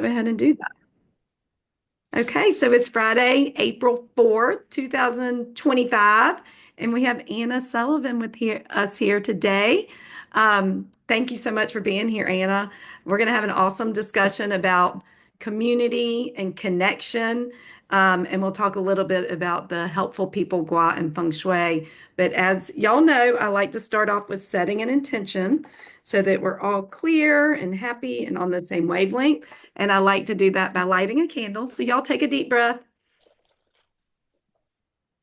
go ahead and do that. Okay, so it's Friday, April 4th, 2025, and we have Anna Sullivan with us here today. Thank you so much for being here, Anna. We're going to have an awesome discussion about community and connection, and we'll talk a little bit about the helpful people gua and feng shui. But as y'all know, I like to start off with setting an intention so that we're all clear and happy and on the same wavelength. And I like to do that by lighting a candle. So y'all take a deep breath.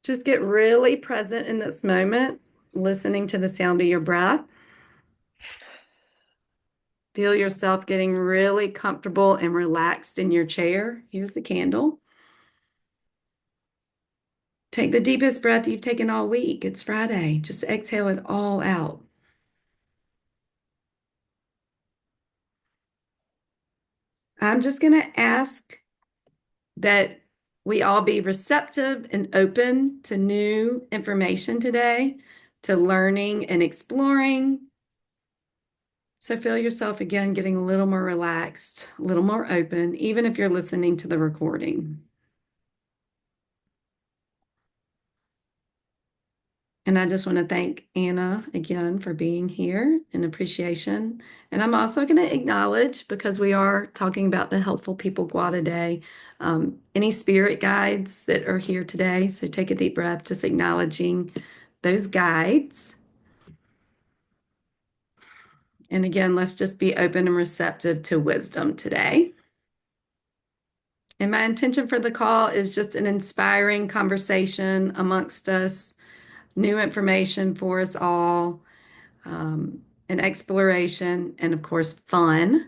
Just get really present in this moment, listening to the sound of your breath. Feel yourself getting really comfortable and relaxed in your chair. Here's the candle. Take the deepest breath you've taken all week. It's Friday. Just exhale it all out. I'm just going to ask that we all be receptive and open to new information today, to learning and exploring. So feel yourself again getting a little more relaxed, a little more open, even if you're listening to the recording. And I just want to thank Anna again for being here in appreciation. And I'm also going to acknowledge, because we are talking about the helpful people gua today, any spirit guides that are here today. So take a deep breath, just acknowledging those guides. And again, let's just be open and receptive to wisdom today. And my intention for the call is just an inspiring conversation amongst us, new information for us all, an exploration, and of course, fun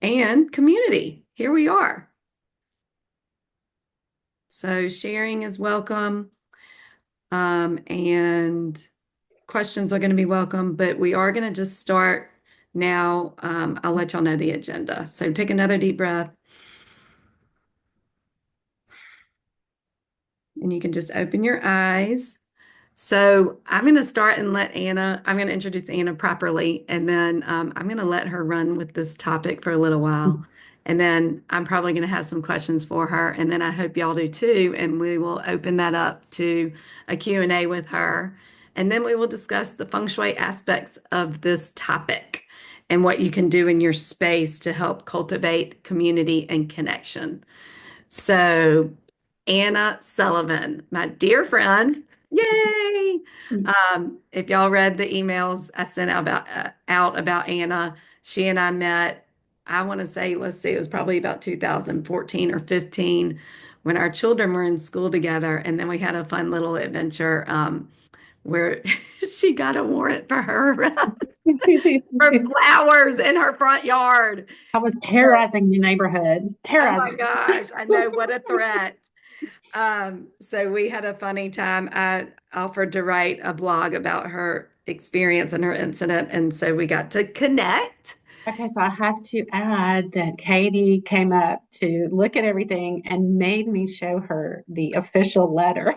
and community. Here we are. So sharing is welcome, and questions are going to be welcome, but we are going to just start now. I'll let y'all know the agenda. So take another deep breath. And you can just open your eyes. So I'm going to start and I'm going to introduce Anna properly, and then I'm going to let her run with this topic for a little while. And then I'm probably going to have some questions for her, and then I hope y'all do too. And we will open that up to a Q&A with her. And then we will discuss the feng shui aspects of this topic and what you can do in your space to help cultivate community and connection. So Anna Sullivan, my dear friend. Yay! If y'all read the emails I sent out about Anna, she and I met, I want to say, let's see, it was probably about 2014 or 15 when our children were in school together. And then we had a fun little adventure where she got a warrant for her for flowers in her front yard. I was terrorizing the neighborhood. Oh my Terrorizing. gosh, I know, what a threat. So we had a funny time. I offered to write a blog about her experience and her incident, and so we got to connect. Okay, so I have to add that Katie came up to look at everything and made me show her the official letter.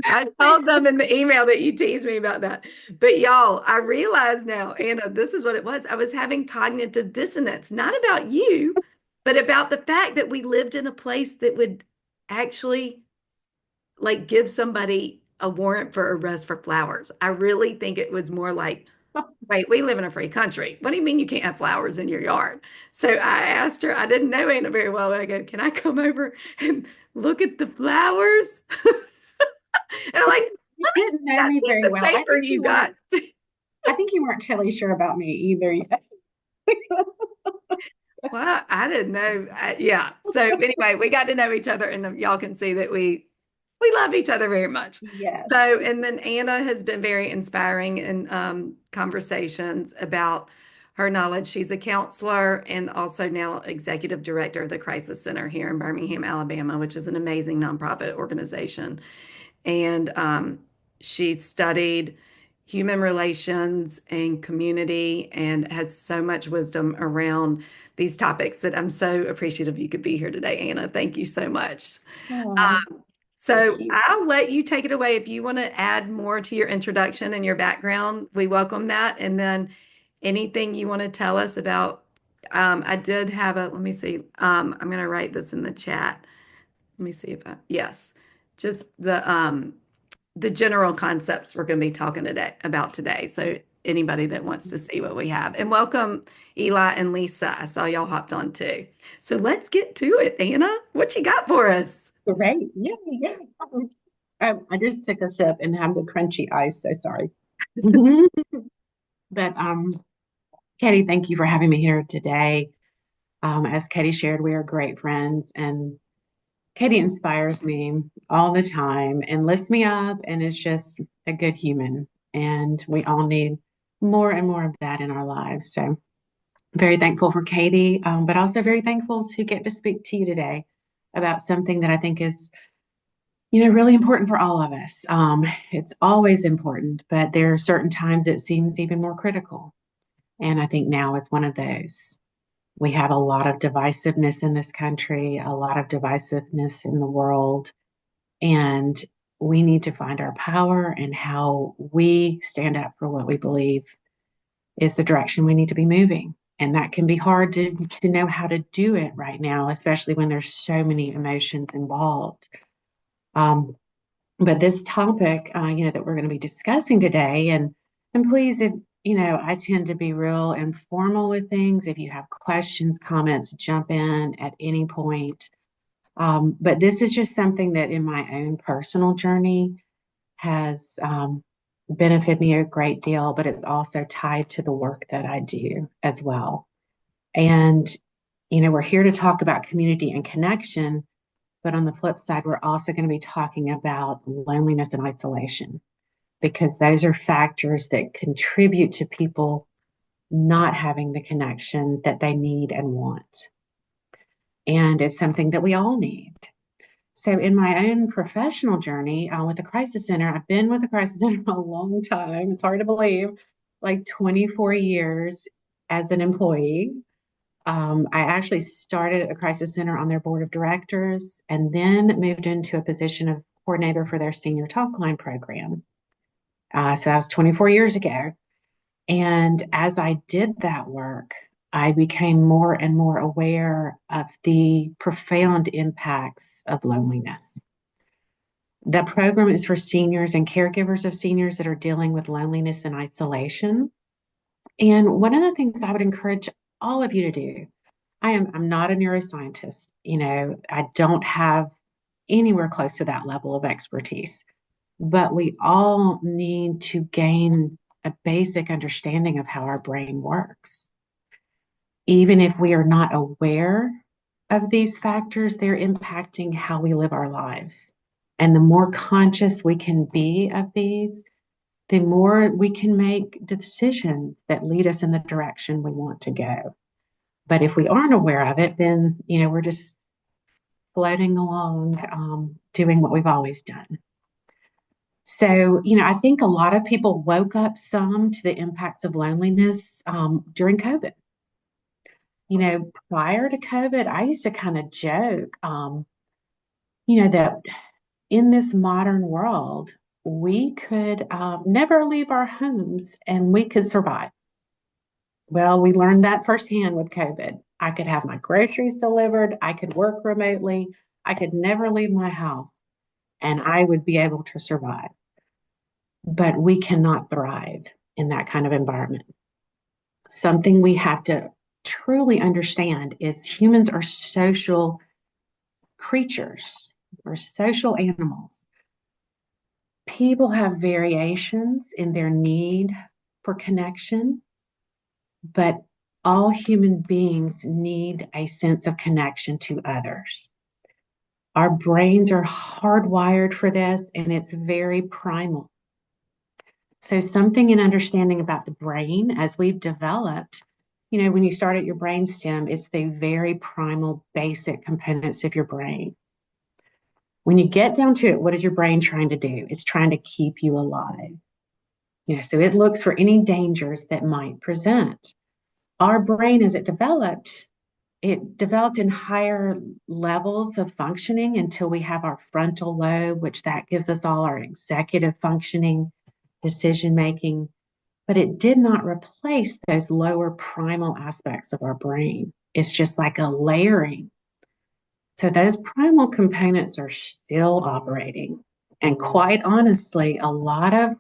I told them in the email that you teased me about that. But y'all, I realize now, Anna, this is what it was. I was having cognitive dissonance, not about you, but about the fact that we lived in a place that would actually like give somebody a warrant for arrest for flowers. I really think it was more like, wait, we live in a free country. What do you mean you can't have flowers in your yard? So I asked her, I didn't know Anna very well, but I go, can I come over and look at the flowers? And I'm like, You let me didn't see know that me piece very of well. paper you got. I think you weren't totally sure about me either yet. Well, I didn't know. Yeah. So anyway, we got to know each other, and y'all can see that we love each other very much. Yes. So, and then Anna has been very inspiring in conversations about her knowledge. She's a counselor and also now executive director of the Crisis Center here in Birmingham, Alabama, which is an amazing nonprofit organization. And she studied human relations and community and has so much wisdom around these topics that I'm so appreciative you could be here today, Anna. Thank you so much. Oh, thank So you. I'll let you take it away. If you want to add more to your introduction and your background, we welcome that. And then anything you want to tell us about? I did have let me see. I'm going to write this in the chat. Let me see if yes, just the general concepts we're going to be talking today. So anybody that wants to see what we have. And welcome Eli and Lisa. I saw y'all hopped on too. So let's get to it, Anna. What you got for us? Great. Yeah, yeah. I just took a sip and have the crunchy ice, so sorry. But Katie, thank you for having me here today. As Katie shared, we are great friends, and Katie inspires me all the time and lifts me up and is just a good human. And we all need more and more of that in our lives. So very thankful for Katie, but also very thankful to get to speak to you today about something that I think is, really important for all of us. It's always important, but there are certain times it seems even more critical. And I think now is one of those. We have a lot of divisiveness in this country, a lot of divisiveness in the world, and we need to find our power and how we stand up for what we believe is the direction we need to be moving. And that can be hard to know how to do it right now, especially when there's so many emotions involved. Um, but this topic, that we're going to be discussing today, and please, if I tend to be real informal with things. If you have questions, comments, jump in at any point. But this is just something that in my own personal journey has benefited me a great deal, but it's also tied to the work that I do as well. And, we're here to talk about community and connection, but on the flip side, we're also going to be talking about loneliness and isolation because those are factors that contribute to people not having the connection that they need and want. And it's something that we all need. So, in my own professional journey with the Crisis Center, I've been with the Crisis Center a long time. It's hard to believe, like 24 years as an employee. I actually started at the Crisis Center on their board of directors and then moved into a position of coordinator for their senior talk line program. So that was 24 years ago. And as I did that work, I became more and more aware of the profound impacts of loneliness. The program is for seniors and caregivers of seniors that are dealing with loneliness and isolation. And one of the things I would encourage all of you to do, I'm not a neuroscientist. I don't have anywhere close to that level of expertise, but we all need to gain a basic understanding of how our brain works. Even if we are not aware of these factors, they're impacting how we live our lives. And the more conscious we can be of these, the more we can make decisions that lead us in the direction we want to go. But if we aren't aware of it, then, we're just floating along, doing what we've always done. So, I think a lot of people woke up some to the impacts of loneliness during COVID. Prior to COVID, I used to kind of joke, that in this modern world, we could never leave our homes and we could survive. Well, we learned that firsthand with COVID. I could have my groceries delivered, I could work remotely, I could never leave my house, and I would be able to survive. But we cannot thrive in that kind of environment. Something we have to truly understand is humans are social creatures, we're social animals. People have variations in their need for connection, but all human beings need a sense of connection to others. Our brains are hardwired for this, and it's very primal. So, something in understanding about the brain as we've developed, when you start at your brain stem, it's the very primal, basic components of your brain. When you get down to it, what is your brain trying to do? It's trying to keep you alive. So it looks for any dangers that might present. Our brain, as it developed in higher levels of functioning until we have our frontal lobe, which that gives us all our executive functioning, decision making. but it did not replace those lower primal aspects of our brain. It's just like a layering. So those primal components are still operating. And quite honestly, a lot of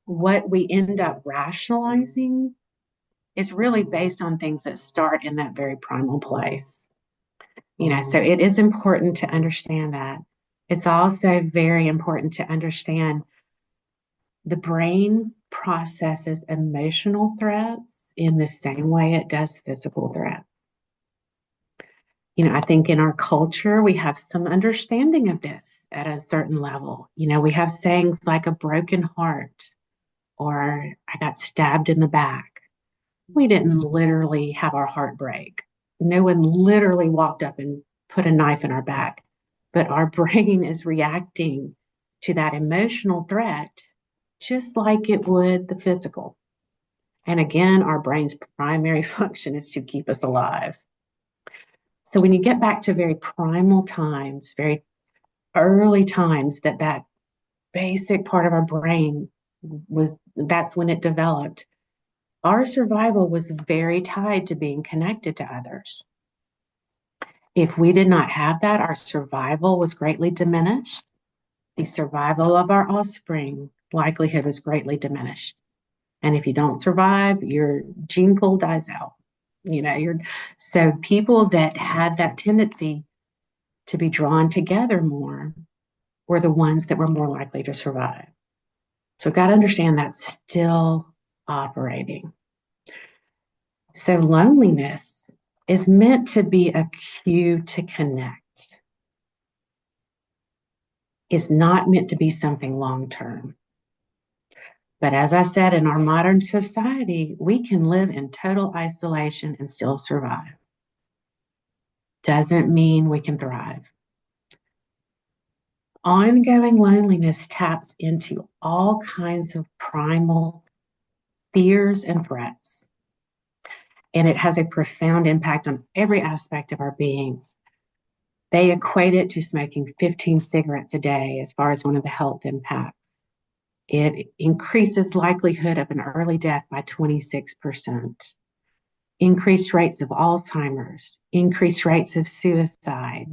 what we end up rationalizing is really based on things that start in that very primal place. So it is important to understand that. It's also very important to understand the brain processes emotional threats in the same way it does physical threats. I think in our culture, we have some understanding of this at a certain level. We have sayings like a broken heart or I got stabbed in the back. We didn't literally have our heart break. No one literally walked up and put a knife in our back, but our brain is reacting to that emotional threat just like it would the physical. And again, our brain's primary function is to keep us alive. So when you get back to very primal times, very early times, that basic part of our brain that's when it developed. Our survival was very tied to being connected to others. If we did not have that, our survival was greatly diminished. The survival of our offspring likelihood was greatly diminished. And if you don't survive, your gene pool dies out. So people that had that tendency to be drawn together more were the ones that were more likely to survive. So got to understand that's still operating. So loneliness is meant to be a cue to connect. It's not meant to be something long term. But as I said, in our modern society, we can live in total isolation and still survive. Doesn't mean we can thrive. Ongoing loneliness taps into all kinds of primal fears and threats, and it has a profound impact on every aspect of our being. They equate it to smoking 15 cigarettes a day as far as one of the health impacts. It increases likelihood of an early death by 26%, increased rates of Alzheimer's, increased rates of suicide,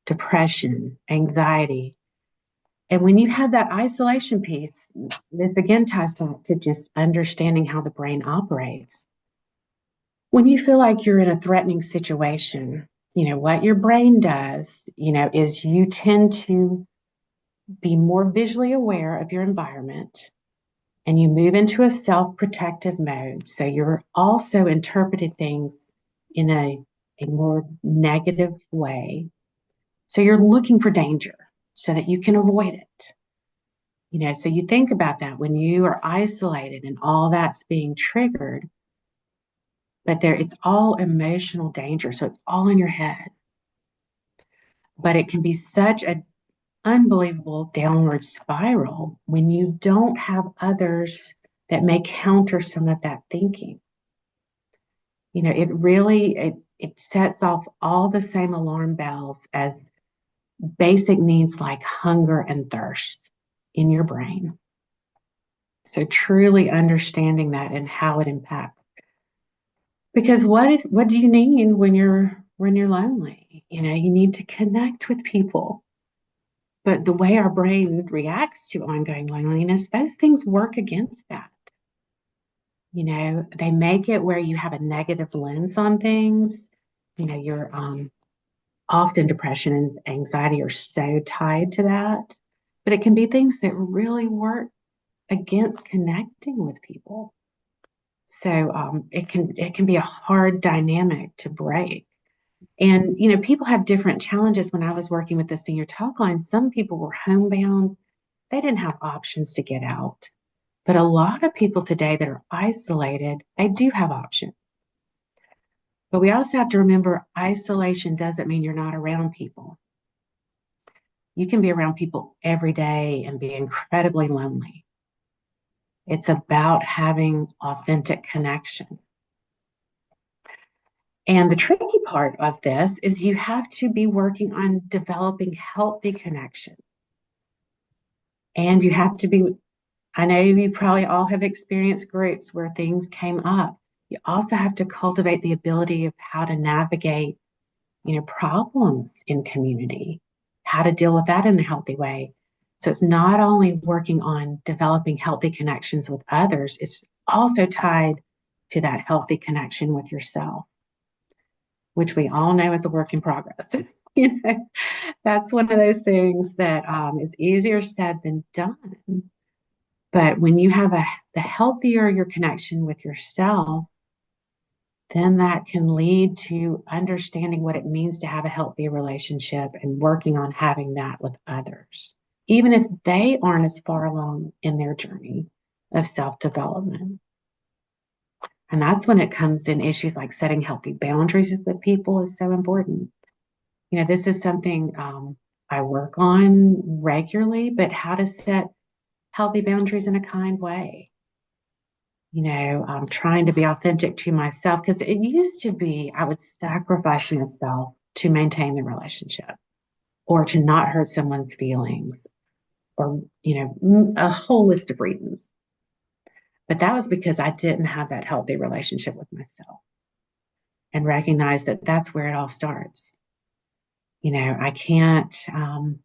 depression, anxiety. And when you have that isolation piece, this again ties back to just understanding how the brain operates. When you feel like you're in a threatening situation, what your brain does, is you tend to be more visually aware of your environment and you move into a self-protective mode. So you're also interpreting things in a more negative way. So you're looking for danger so that you can avoid it. So you think about that when you are isolated and all that's being triggered, but it's all emotional danger. So it's all in your head. But it can be such an unbelievable downward spiral when you don't have others that may counter some of that thinking. It really it sets off all the same alarm bells as basic needs like hunger and thirst in your brain. So truly understanding that and how it impacts. Because what do you need when you're lonely? You need to connect with people. But the way our brain reacts to ongoing loneliness, those things work against that. They make it where you have a negative lens on things. You're often depression and anxiety are so tied to that. But it can be things that really work against connecting with people. So it can be a hard dynamic to break. And people have different challenges. When I was working with the senior talk line, some people were homebound. They didn't have options to get out. But a lot of people today that are isolated, they do have options. But we also have to remember isolation doesn't mean you're not around people. You can be around people every day and be incredibly lonely. It's about having authentic connection. And the tricky part of this is you have to be working on developing healthy connection. And you have to be I know you probably all have experienced groups where things came up. You also have to cultivate the ability of how to navigate, problems in community, how to deal with that in a healthy way. So it's not only working on developing healthy connections with others, it's also tied to that healthy connection with yourself, which we all know is a work in progress. you know, that's one of those things that is easier said than done. But when you have the healthier your connection with yourself, then that can lead to understanding what it means to have a healthy relationship and working on having that with others, even if they aren't as far along in their journey of self development. And that's when it comes in issues like setting healthy boundaries with people is so important. This is something I work on regularly, but how to set healthy boundaries in a kind way. I'm trying to be authentic to myself because it used to be I would sacrifice myself to maintain the relationship or to not hurt someone's feelings or, a whole list of reasons. But that was because I didn't have that healthy relationship with myself and recognize that that's where it all starts. I can't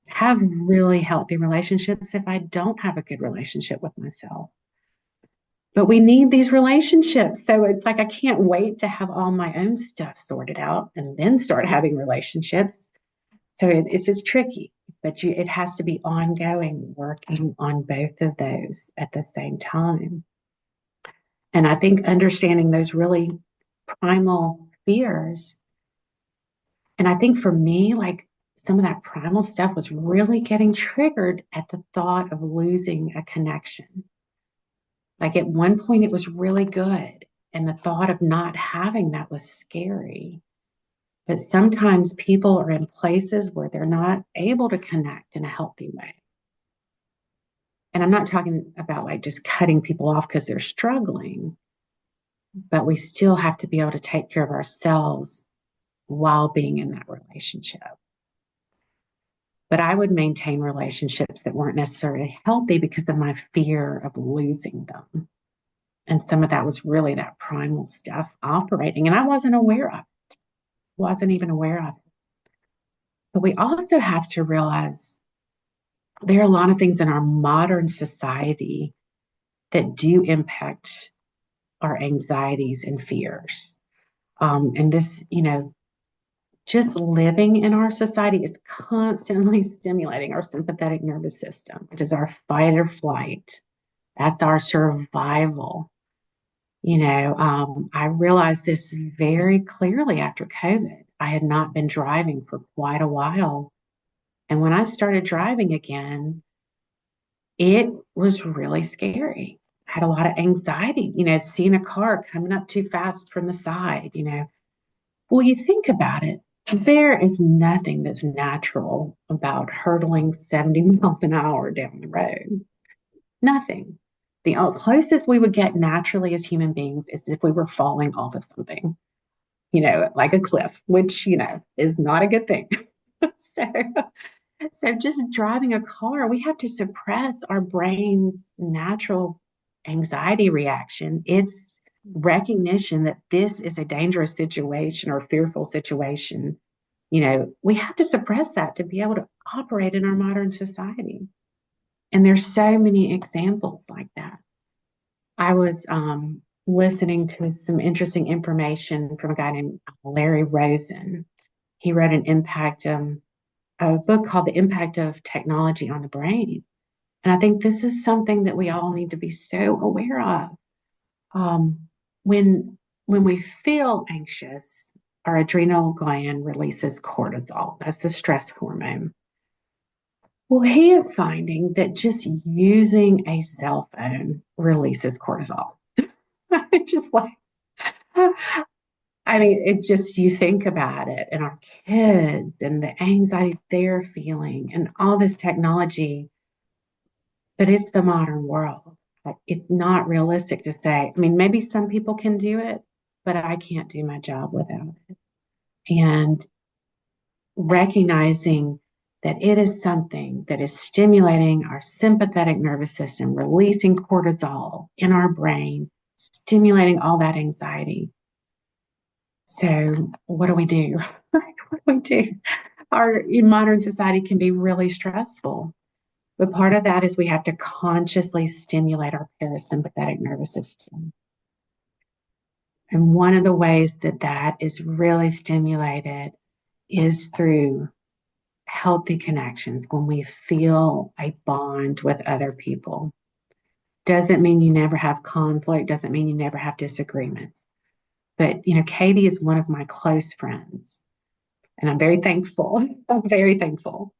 have really healthy relationships if I don't have a good relationship with myself. But we need these relationships. So it's like I can't wait to have all my own stuff sorted out and then start having relationships. So it's tricky, but it has to be ongoing, working on both of those at the same time. And I think understanding those really primal fears. And I think for me, like some of that primal stuff was really getting triggered at the thought of losing a connection. Like at one point, it was really good. And the thought of not having that was scary. But sometimes people are in places where they're not able to connect in a healthy way. And I'm not talking about like just cutting people off because they're struggling, but we still have to be able to take care of ourselves while being in that relationship. But I would maintain relationships that weren't necessarily healthy because of my fear of losing them. And some of that was really that primal stuff operating. And I wasn't aware of it, wasn't even aware of it. But we also have to realize there are a lot of things in our modern society that do impact our anxieties and fears. And this, just living in our society is constantly stimulating our sympathetic nervous system, which is our fight or flight. That's our survival. I realized this very clearly after COVID. I had not been driving for quite a while. And when I started driving again, it was really scary. I had a lot of anxiety, seeing a car coming up too fast from the side. Well, you think about it, there is nothing that's natural about hurtling 70 miles an hour down the road. Nothing. The closest we would get naturally as human beings is if we were falling off of something, like a cliff, which, is not a good thing. so, so just driving a car, we have to suppress our brain's natural anxiety reaction. It's recognition that this is a dangerous situation or fearful situation. We have to suppress that to be able to operate in our modern society. And there's so many examples like that. I was listening to some interesting information from a guy named Larry Rosen. He wrote a book called The Impact of Technology on the Brain. And I think this is something that we all need to be so aware of. Um, when we feel anxious, our adrenal gland releases cortisol. That's the stress hormone. Well, he is finding that just using a cell phone releases cortisol. just like, I mean, it just, you think about it and our kids and the anxiety they're feeling and all this technology, but it's the modern world. Like, it's not realistic to say, I mean, maybe some people can do it, but I can't do my job without it. And recognizing that it is something that is stimulating our sympathetic nervous system, releasing cortisol in our brain, stimulating all that anxiety. So, what do we do? What do we do? Our in modern society can be really stressful. But part of that is we have to consciously stimulate our parasympathetic nervous system. And one of the ways that that is really stimulated is through healthy connections when we feel a bond with other people. Doesn't mean you never have conflict, doesn't mean you never have disagreements. But, Katie is one of my close friends, and I'm very thankful. I'm very thankful.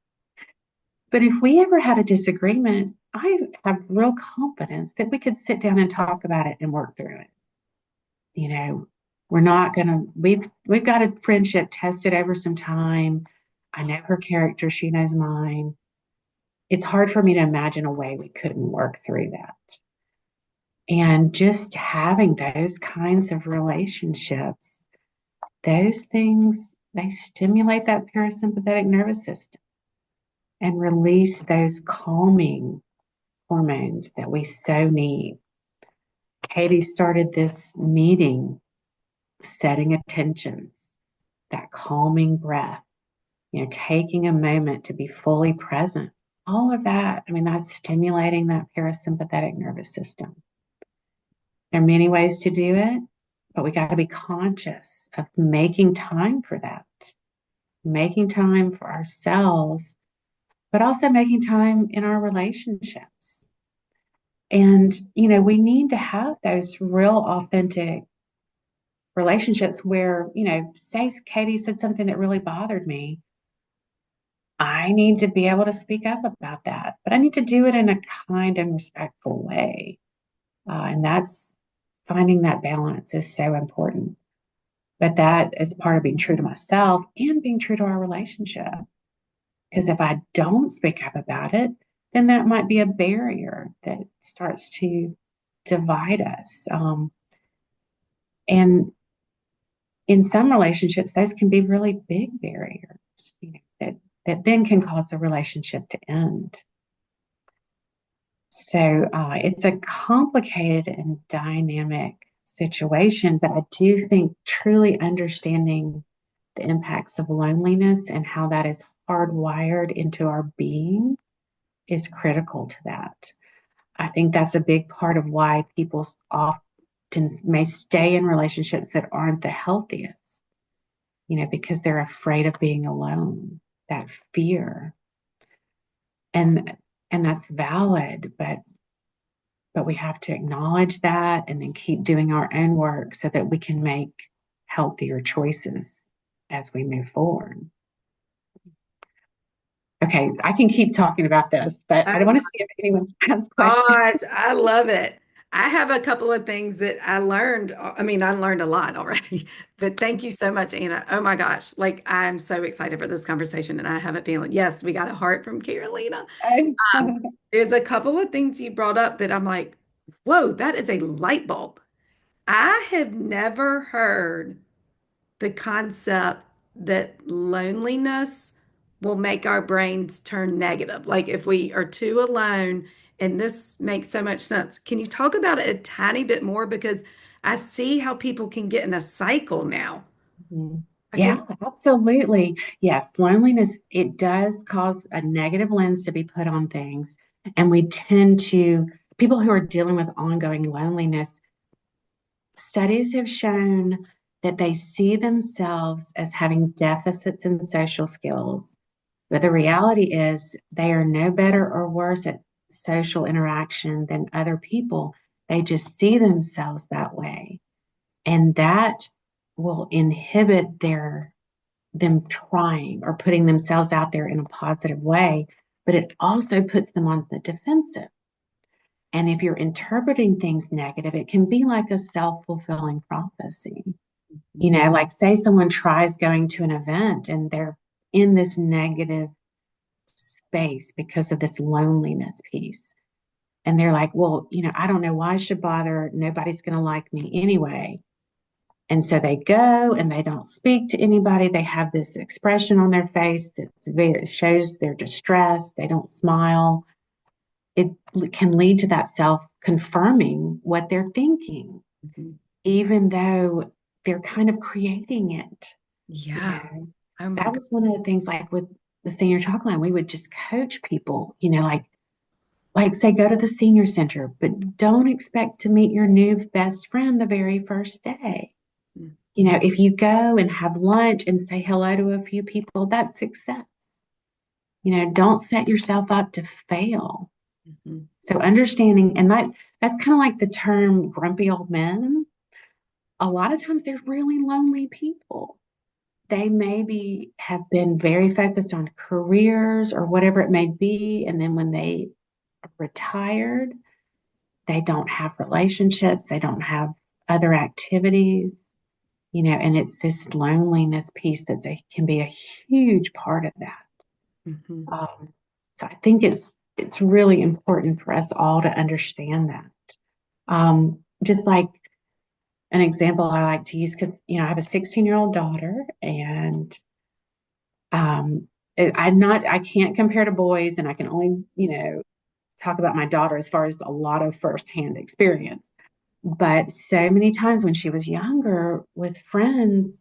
But if we ever had a disagreement, I have real confidence that we could sit down and talk about it and work through it. You know, we're not gonna, we've got a friendship tested over some time. I know her character, she knows mine. It's hard for me to imagine a way we couldn't work through that. And just having those kinds of relationships, those things, they stimulate that parasympathetic nervous system and release those calming hormones that we so need. Katie started this meeting setting attentions, that calming breath, taking a moment to be fully present. All of that, I mean, that's stimulating that parasympathetic nervous system. There are many ways to do it, but we got to be conscious of making time for that, making time for ourselves, but also making time in our relationships. And, we need to have those real authentic relationships where, say Katie said something that really bothered me. I need to be able to speak up about that, but I need to do it in a kind and respectful way. And that's finding that balance is so important. But that is part of being true to myself and being true to our relationship. Because if I don't speak up about it, then that might be a barrier that starts to divide us. And in some relationships, those can be really big barriers, that then can cause a relationship to end. So it's a complicated and dynamic situation, but I do think truly understanding the impacts of loneliness and how that is hardwired into our being is critical to that. I think that's a big part of why people often may stay in relationships that aren't the healthiest, because they're afraid of being alone, that fear. And that's valid, but we have to acknowledge that and then keep doing our own work so that we can make healthier choices as we move forward. Okay, I can keep talking about this, but I want to see if anyone has questions. Gosh, I love it. I have a couple of things that I learned. I mean, I learned a lot already, but thank you so much, Anna. Oh my gosh. Like, I'm so excited for this conversation, and I have a feeling, yes, we got a heart from Carolina. There's a couple of things you brought up that I'm like, whoa, that is a light bulb. I have never heard the concept that loneliness will make our brains turn negative. Like if we are too alone, and this makes so much sense. Can you talk about it a tiny bit more? Because I see how people can get in a cycle now. Mhm. Again, Yeah, absolutely. Yes, loneliness, it does cause a negative lens to be put on things. And we tend to, people who are dealing with ongoing loneliness, studies have shown that they see themselves as having deficits in social skills. But the reality is they are no better or worse at social interaction than other people. They just see themselves that way. And that will inhibit them trying or putting themselves out there in a positive way, but it also puts them on the defensive. And if you're interpreting things negative, it can be like a self-fulfilling prophecy. Like say someone tries going to an event and they're in this negative space because of this loneliness piece. And they're like, well, I don't know why I should bother. Nobody's going to like me anyway. And so they go and they don't speak to anybody. They have this expression on their face that shows they're distressed. They don't smile. It can lead to that self confirming what they're thinking, Mhm. even though they're kind of creating it. You Yeah. know, Oh my that God. was one of the things like with the senior talk line, we would just coach people, like say go to the senior center, but don't expect to meet your new best friend the very first day. If you go and have lunch and say hello to a few people, that's success. Don't set yourself up to fail. Mhm. So understanding, and that's kind of like the term grumpy old men. A lot of times they're really lonely people. They maybe have been very focused on careers or whatever it may be. And then when they are retired, they don't have relationships, they don't have other activities, and it's this loneliness piece can be a huge part of that. Mhm. Um, so I think it's really important for us all to understand that. Just like an example I like to use, because I have a 16-year-old daughter, and um, I can't compare to boys, and I can only talk about my daughter as far as a lot of firsthand experience. But so many times when she was younger with friends,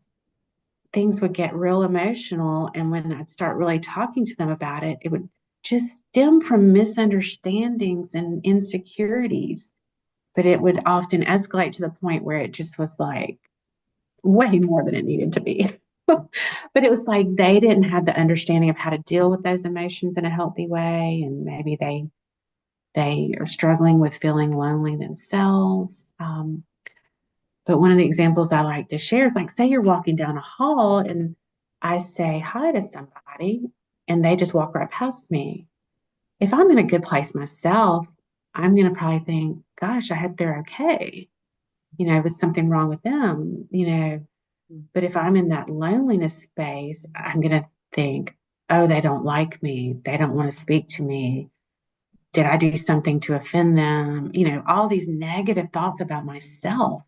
things would get real emotional. And when I'd start really talking to them about it, it would just stem from misunderstandings and insecurities. But it would often escalate to the point where it just was like way more than it needed to be. But it was like they didn't have the understanding of how to deal with those emotions in a healthy way. And maybe they are struggling with feeling lonely themselves. But one of the examples I like to share is like, say you're walking down a hall and I say hi to somebody and they just walk right past me. If I'm in a good place myself, I'm going to probably think, gosh, I hope they're okay, with something wrong with them, But if I'm in that loneliness space, I'm going to think, oh, they don't like me. They don't want to speak to me. Did I do something to offend them? All these negative thoughts about myself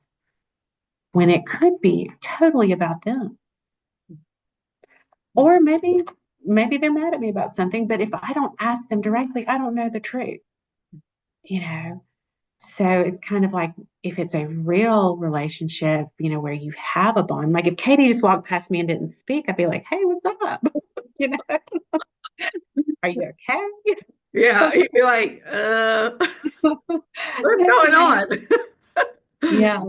when it could be totally about them. Or maybe they're mad at me about something, but if I don't ask them directly, I don't know the truth, you know. So it's kind of like if it's a real relationship, where you have a bond. Like if Katie just walked past me and didn't speak, I'd be like, "Hey, what's up? You know, are you okay?" Yeah. You'd be like, what's going on? Yeah.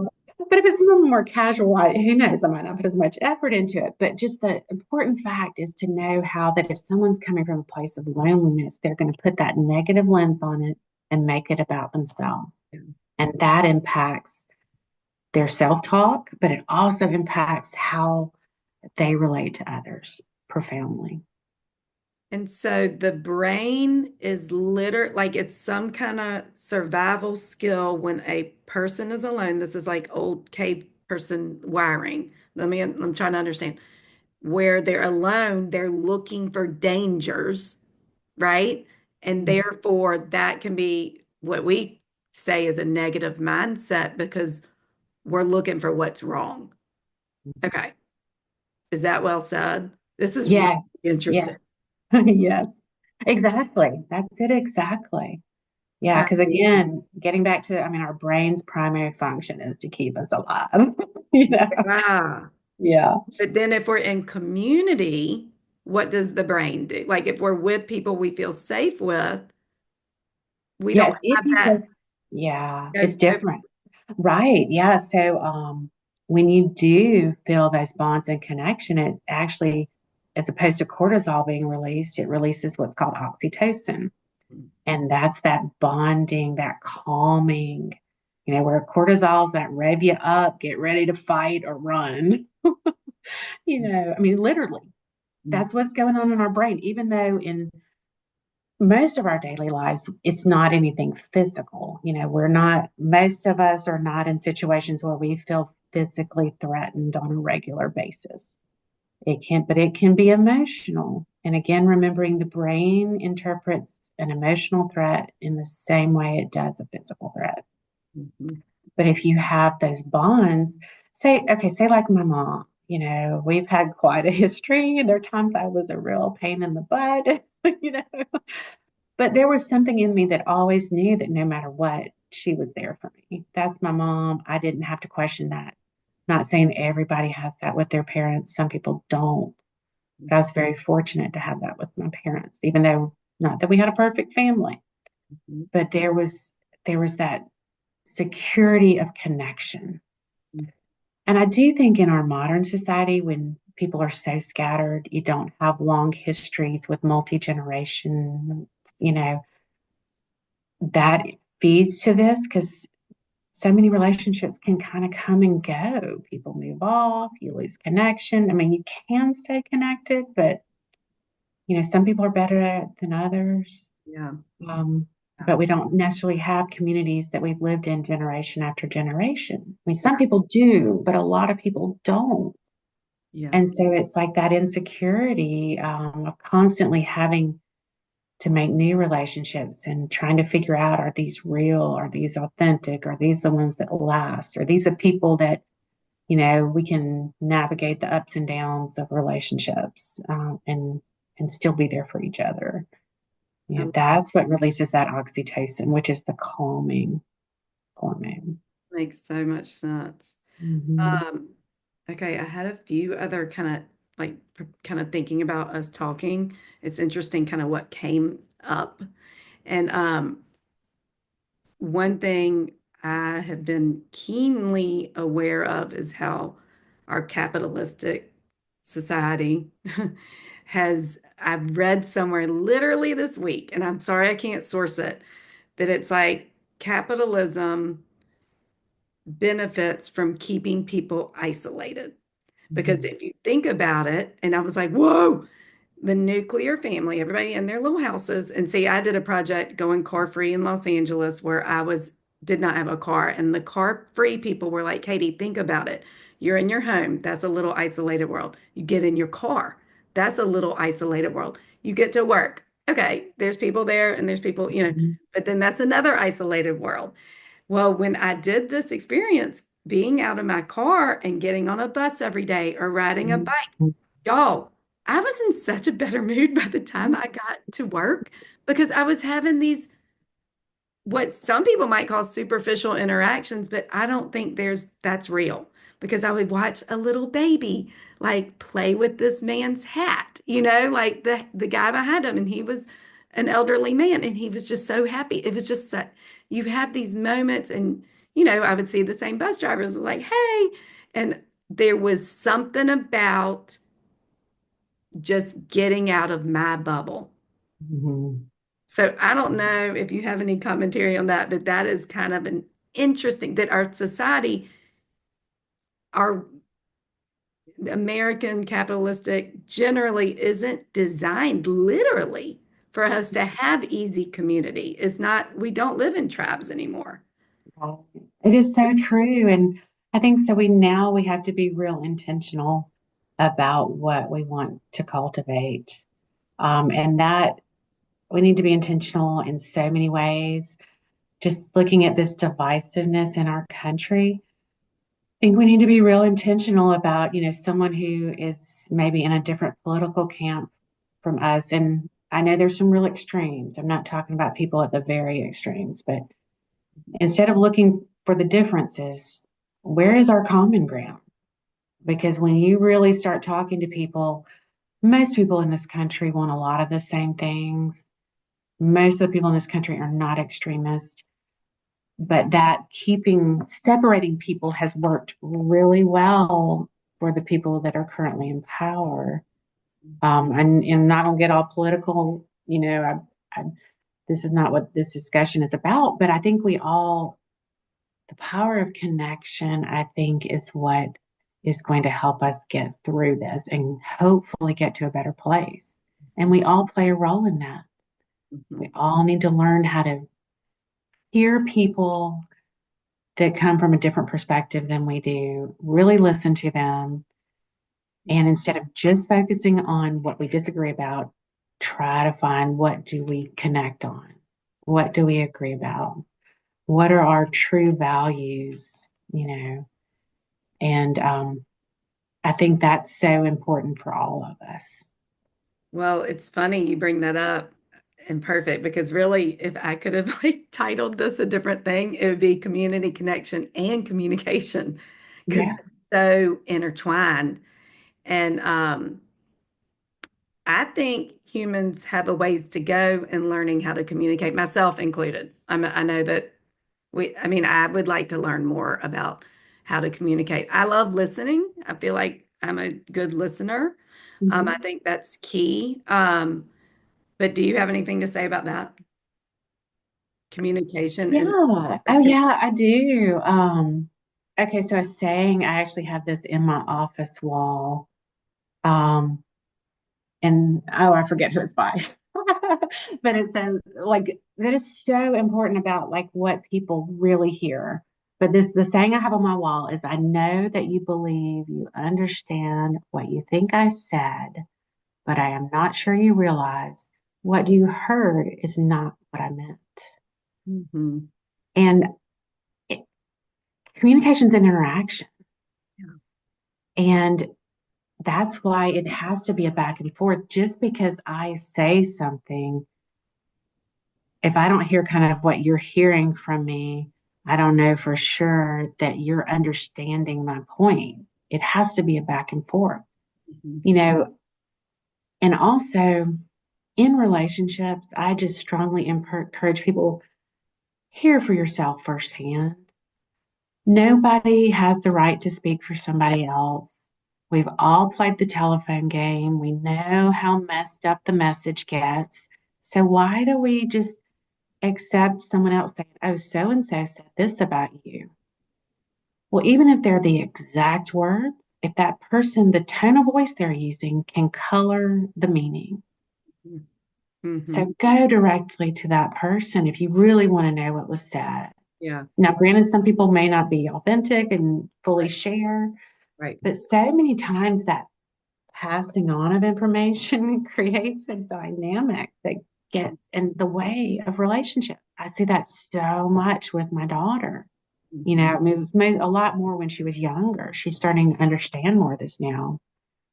But if it's a little more casual, who knows? I might not put as much effort into it. But just the important fact is to know how that if someone's coming from a place of loneliness, they're going to put that negative lens on it and make it about themselves. And that impacts their self talk, but it also impacts how they relate to others profoundly. And so the brain is literally like it's some kind of survival skill when a person is alone. This is like old cave person wiring. I'm trying to understand. Where they're alone, they're looking for dangers, right? And therefore, that can be what we say is a negative mindset because we're looking for what's wrong. Okay. Is that well said? This is really Yes, yes, interesting. yes, exactly. That's it, exactly. Yeah, Uh, because again, getting back to, I mean, our brain's primary function is to keep us alive. you know? yeah. Yeah. But then if we're in community, what does the brain do? Like if we're with people we feel safe with, we don't Yes, if have you that. feel, yeah, Go, it's go. different. Right. Yeah. So when you do feel those bonds and connection, it actually, as opposed to cortisol being released, it releases what's called oxytocin. And that's that bonding, that calming, where cortisol's that rev you up, get ready to fight or run. I mean, literally, that's what's going on in our brain, even though in most of our daily lives, it's not anything physical. Most of us are not in situations where we feel physically threatened on a regular basis. But it can be emotional. And again, remembering the brain interprets an emotional threat in the same way it does a physical threat. Mhm. But if you have those bonds, say like my mom, we've had quite a history, and there are times I was a real pain in the butt, you know, but there was something in me that always knew that no matter what, she was there for me. That's my mom. I didn't have to question that. Not saying everybody has that with their parents. Some people don't. But I was very fortunate to have that with my parents, even though not that we had a perfect family, Mhm. but there was that security of connection. And I do think in our modern society, when people are so scattered, you don't have long histories with multi-generation, you know, that feeds to this because so many relationships can kind of come and go. People move off, you lose connection. I mean, you can stay connected, but some people are better at it than others. Yeah. Um, Yeah. but we don't necessarily have communities that we've lived in generation after generation. I mean, some people do, but a lot of people don't. Yeah. And so it's like that insecurity of constantly having to make new relationships and trying to figure out, are these real? Are these authentic? Are these the ones that last? Are these the people that, we can navigate the ups and downs of relationships and still be there for each other? That That's what releases that oxytocin, which is the calming hormone. makes so much sense. Hmm. Um, okay, I had a few other kind of like kind of thinking about us talking. It's interesting kind of what came up. And one thing I have been keenly aware of is how our capitalistic society has, I've read somewhere literally this week, and I'm sorry I can't source it, that it's like capitalism benefits from keeping people isolated. Because Hmm. if you think about it, and I was like, whoa, the nuclear family, everybody in their little houses. And see, I did a project going car free in Los Angeles where did not have a car. And the car free people were like, Katie, think about it. You're in your home. That's a little isolated world. You get in your car. That's a little isolated world. You get to work. Okay, there's people there and there's people, but then that's another isolated world. Well, when I did this experience, being out of my car and getting on a bus every day or riding a bike, y'all, I was in such a better mood by the time I got to work because I was having these, what some people might call superficial interactions, but I don't think that's real because I would watch a little baby like play with this man's hat, like the guy behind him, and he was an elderly man and he was just so happy. It was just so, you have these moments, and I would see the same bus drivers like, hey, and there was something about just getting out of my bubble. Hmm. So I don't know if you have any commentary on that, but that is kind of an interesting that our society, our American capitalistic generally isn't designed literally for us to have easy community. It's not, we don't live in tribes anymore. It is so true. And I think so we have to be real intentional about what we want to cultivate. And that we need to be intentional in so many ways. Just looking at this divisiveness in our country, I think we need to be real intentional about, someone who is maybe in a different political camp from us. And I know there's some real extremes. I'm not talking about people at the very extremes, but instead of looking for the differences, where is our common ground? Because when you really start talking to people, most people in this country want a lot of the same things. Most of the people in this country are not extremists, but that separating people has worked really well for the people that are currently in power. And I'm not going to get all political, this is not what this discussion is about, but I think the power of connection, I think, is what is going to help us get through this and hopefully get to a better place. And we all play a role in that. We Mhm. all need to learn how to hear people that come from a different perspective than we do, really listen to them. And instead of just focusing on what we disagree about, try to find, what do we connect on? What do we agree about? What are our true values? And I think that's so important for all of us. Well, it's funny you bring that up and perfect because really, if I could have like titled this a different thing, it would be community connection and communication because Yeah. it's so intertwined. And I think humans have a ways to go in learning how to communicate, myself included. I know that I mean, I would like to learn more about how to communicate. I love listening. I feel like I'm a good listener. I Mhm. think that's key. But do you have anything to say about that? Communication Yeah. and Oh, yeah, I do. Okay, so I was saying I actually have this in my office wall. Um, and oh, I forget who it's by. But it says like that is so important about like what people really hear. But this the saying I have on my wall is I know that you believe you understand what you think I said, but I am not sure you realize what you heard is not what I meant. Mhm. And it, communication's an interaction. Yeah. And that's why it has to be a back and forth. Just because I say something, if I don't hear kind of what you're hearing from me, I don't know for sure that you're understanding my point. It has to be a back and forth, Mhm. you know, and also in relationships, I just strongly encourage people hear for yourself firsthand. Nobody has the right to speak for somebody else. We've all played the telephone game. We know how messed up the message gets. So why do we just accept someone else saying, oh, so and so said this about you? Well, even if they're the exact words, if that person, the tone of voice they're using can color the meaning. Mhm. So go directly to that person if you really want to know what was said. Yeah. Now, granted, some people may not be authentic and fully Right. share, Right. but so many times that passing on of information creates a dynamic that gets in the way of relationship. I see that so much with my daughter. You know, Mhm. I mean, it was a lot more when she was younger. She's starting to understand more of this now,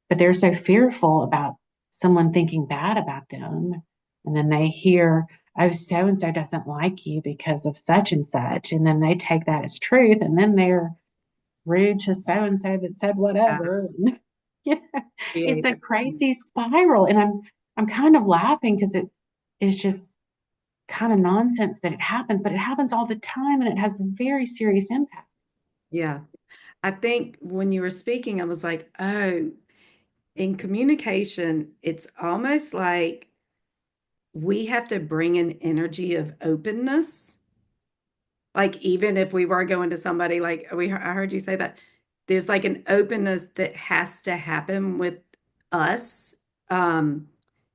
but they're so fearful about someone thinking bad about them. And then they hear, oh, so and so doesn't like you because of such and such. And then they take that as truth. And then they're rude to so and so that said Yeah. whatever. You know, Yeah. it's a crazy spiral. And I'm kind of laughing because it is just kind of nonsense that it happens, but it happens all the time and it has a very serious impact. Yeah. I think when you were speaking, I was like, oh, in communication, it's almost like we have to bring an energy of openness. Like even if we were going to somebody like I heard you say that there's like an openness that has to happen with us um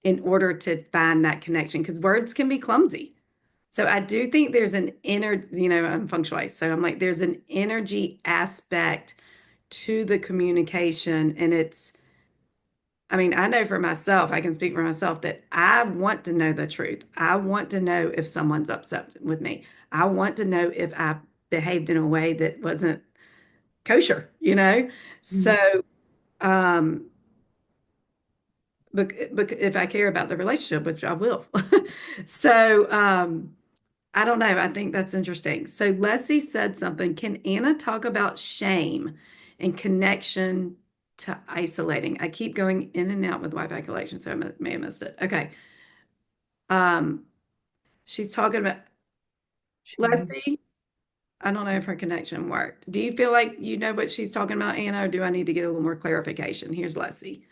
in order to find that connection because words can be clumsy. So I do think there's an inner, I'm feng shui. So I'm like there's an energy aspect to the communication and it's I mean, I know for myself, I can speak for myself that I want to know the truth. I want to know if someone's upset with me. I want to know if I behaved in a way that wasn't kosher, you know? Mm. So, um, but if I care about the relationship, which I will. So, I don't know. I think that's interesting. So, Leslie said something. Can Anna talk about shame and connection to isolating? I keep going in and out with Wi-Fi connection, so I may have missed it. Okay. Um, she's talking about Shame. Leslie. I don't know if her connection worked. Do you feel like you know what she's talking about, Anna, or do I need to get a little more clarification? Here's Leslie.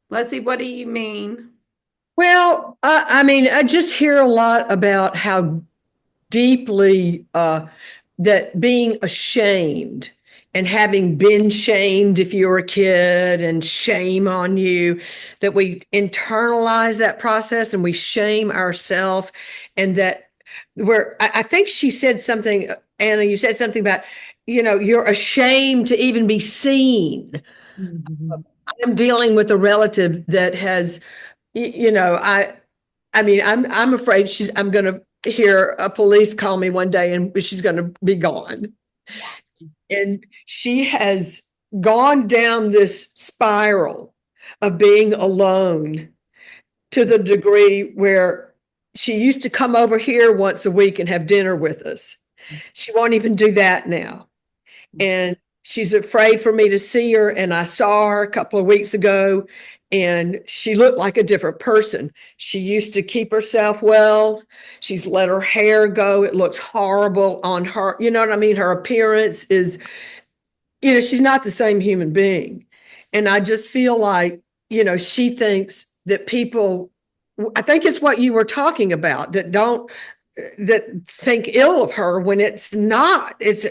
Leslie, what do you mean? Well, I mean, I just hear a lot about how deeply that being ashamed and having been shamed if you're a kid and shame on you, that we internalize that process and we shame ourselves. And that I think she said something, Anna, you said something about, you're ashamed to even be seen. Mhm. I'm dealing with a relative that has, you know, I mean, I'm afraid I'm going to hear a police call me one day and she's going to be gone. And she has gone down this spiral of being alone to the degree where she used to come over here once a week and have dinner with us. She won't even do that now. And she's afraid for me to see her. And I saw her a couple of weeks ago and she looked like a different person. She used to keep herself well. She's let her hair go. It looks horrible on her. You know what I mean? Her appearance is, she's not the same human being. And I just feel like, she thinks that people, I think it's what you were talking about, that think ill of her when it's not. It's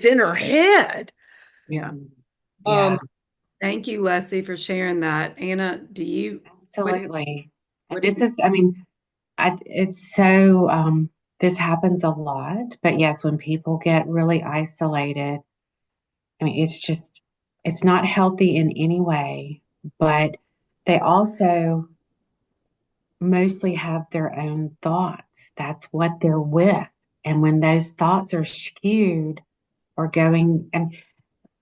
in her head. Yeah. Yeah, Thank you, Leslie, for sharing that. Anna, what, absolutely. what do This you, is, I mean, it's so, this happens a lot, but yes, when people get really isolated, I mean, it's not healthy in any way, but they also mostly have their own thoughts. That's what they're with. And when those thoughts are skewed or going, and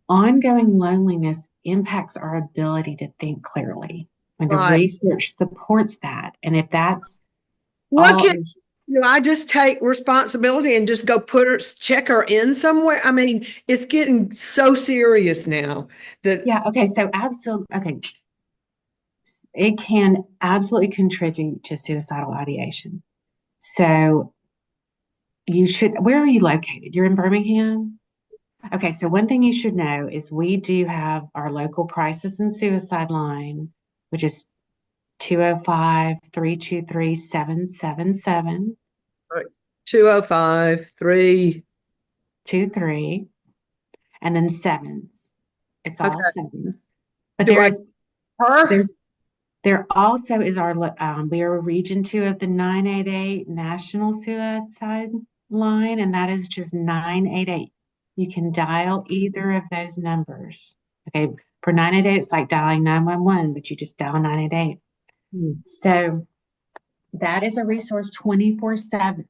ongoing loneliness impacts our ability to think clearly. And the Right. research supports that. And if that's What all, can do I just take responsibility and just go check her in somewhere? I mean, it's getting so serious now that yeah, okay, so absolutely, okay, it can absolutely contribute to suicidal ideation. So where are you located? You're in Birmingham? Okay, so one thing you should know is we do have our local crisis and suicide line, which is 205-323-777. 205, 3. 23, and then sevens. It's Okay. all sevens. But Do I her? there's there also is we are region two of the 988 National Suicide Line, and that is just 988. You can dial either of those numbers. Okay, for 988, it's like dialing 911, but you just dial 988. So that is a resource 24/7.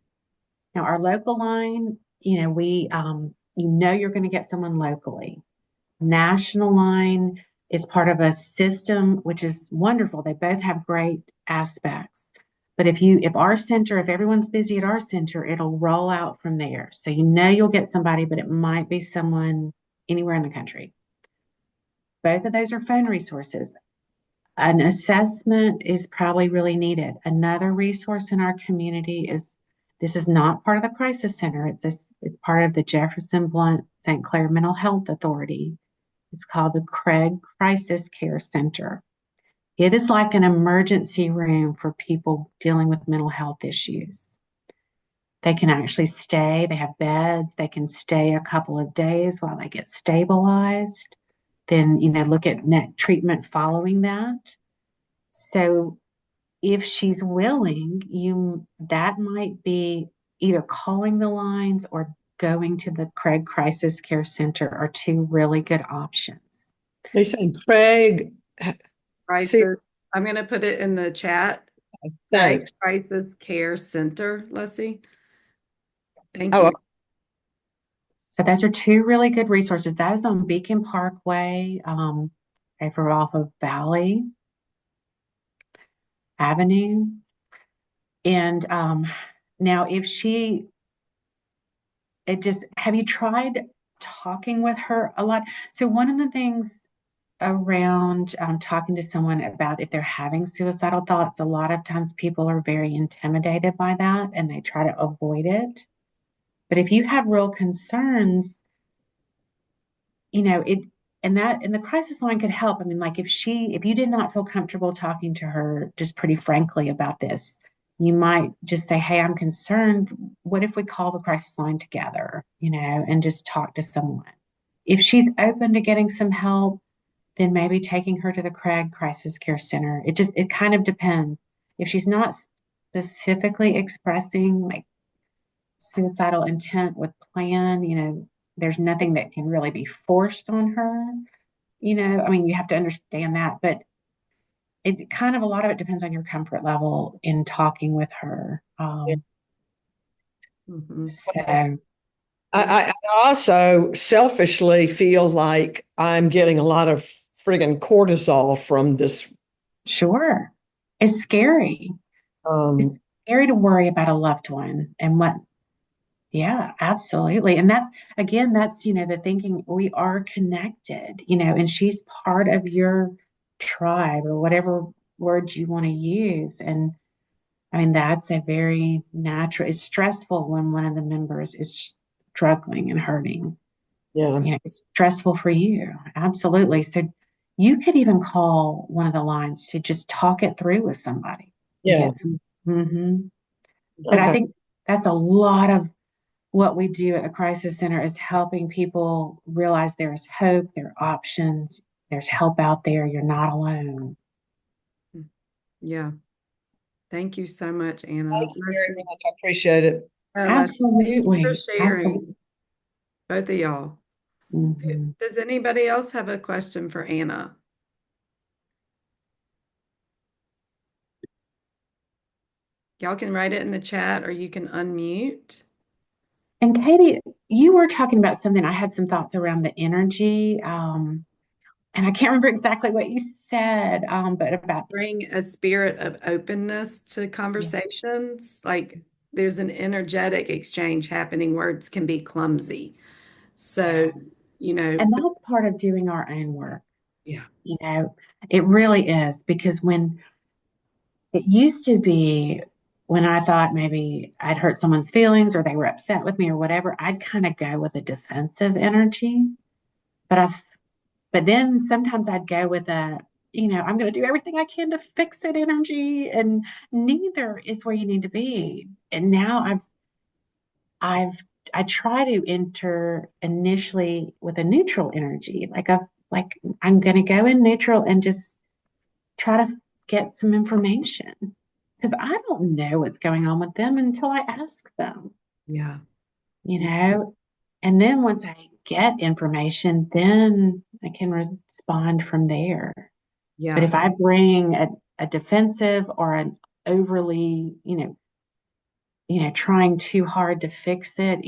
Now, our local line, you're going to get someone locally. National line is part of a system, which is wonderful. They both have great aspects. But if everyone's busy at our center, it'll roll out from there. So you'll get somebody, but it might be someone anywhere in the country. Both of those are phone resources. An assessment is probably really needed. Another resource in our community is this is not part of the crisis center. It's part of the Jefferson Blunt St. Clair Mental Health Authority. It's called the Craig Crisis Care Center. It is like an emergency room for people dealing with mental health issues. They can actually stay, they have beds, they can stay a couple of days while they get stabilized, then, look at treatment following that. So if she's willing, that might be either calling the lines or going to the Craig Crisis Care Center are two really good options. They say Craig. See, crisis? I'm going to put it in the chat. Craig thanks. Crisis Care Center, Leslie. Thank Oh, you. So those are two really good resources. That is on Beacon Parkway, over off of Valley Avenue. And now, have you tried talking with her a lot? So one of the things around talking to someone about if they're having suicidal thoughts, a lot of times people are very intimidated by that and they try to avoid it. But if you have real concerns, it and the crisis line could help. I mean, like if you did not feel comfortable talking to her just pretty frankly about this, you might just say, hey, I'm concerned. What if we call the crisis line together, and just talk to someone? If she's open to getting some help, then maybe taking her to the Craig Crisis Care Center. It kind of depends. If she's not specifically expressing like suicidal intent with plan, there's nothing that can really be forced on her. I mean, you have to understand that, but a lot of it depends on your comfort level in talking with her. Mhm. So I also selfishly feel like I'm getting a lot of friggin' cortisol from this. Sure. It's scary. It's Um, scary to worry about a loved one and what, yeah, absolutely. And that's, again, that's, the thinking we are connected, and she's part of your tribe or whatever words you want to use. And I mean, that's a very natural, it's stressful when one of the members is struggling and hurting. yeah, It's stressful for you. Absolutely. So you could even call one of the lines to just talk it through with somebody and yeah. get some. But I Okay. think that's a lot of what we do at the Crisis Center is helping people realize there's hope, there are options, there's help out there. You're not alone. Yeah. Thank you so much, Anna. Thank you very much. I appreciate it. Thank you for Absolutely. sharing, Absolutely. both of y'all. Hmm. Does anybody else have a question for Anna? Y'all can write it in the chat or you can unmute. And Katie, you were talking about something. I had some thoughts around the energy. And I can't remember exactly what you said, but about, Bring a spirit of openness to yeah, conversations. Like there's an energetic exchange happening. Words can be clumsy. yeah. So, And that's part of doing our own work. yeah, You know, it really is because when it used to be when I thought maybe I'd hurt someone's feelings or they were upset with me or whatever, I'd kind of go with a defensive energy. But but then sometimes I'd go with I'm going to do everything I can to fix it energy. And neither is where you need to be. And now I've, I try to enter initially with a neutral energy. Like I'm going to go in neutral and just try to get some information because I don't know what's going on with them until I ask them, yeah, you yeah, know? And then once I get information, then I can respond from there. But yeah, if I bring a defensive or an overly, trying too hard to fix it,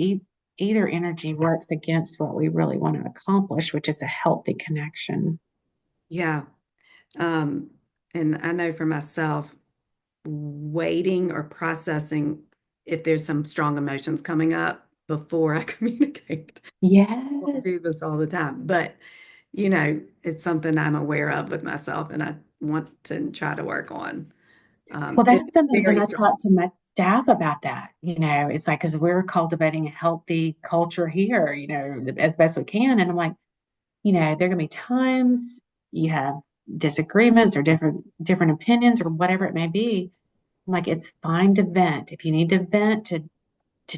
either energy works against what we really want to accomplish, which is a healthy connection. yeah. Um, and I know for myself, waiting or processing if there's some strong emotions coming up before I communicate. I don't Yes. do this all the time, but it's something I'm aware of with myself and I want to try to work on. Well, If that's something, and very I strong. talk to my staff about that. It's like, because we're cultivating a healthy culture here, as best we can. And I'm like, there are going to be times you have disagreements or different opinions or whatever it may be. I'm like, it's fine to vent. If you need to vent to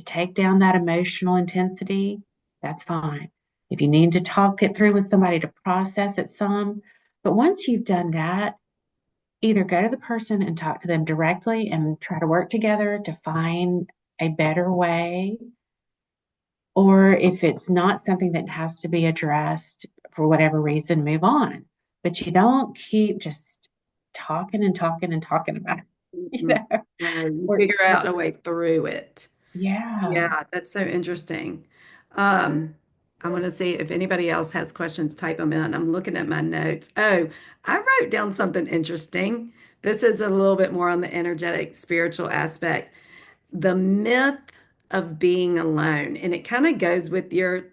take down that emotional intensity, that's fine. If you need to talk it through with somebody to process it some, but once you've done that, either go to the person and talk to them directly and try to work together to find a better way. Or if it's not something that has to be addressed for whatever reason, move on. But you don't keep just talking and talking and talking about it, Mm-mm. No, you or, figure out a way through it. yeah. Yeah, that's so interesting. Um, I want to see if anybody else has questions, type them in. I'm looking at my notes. Oh, I wrote down something interesting. This is a little bit more on the energetic, spiritual aspect. The myth of being alone. And it kind of goes with your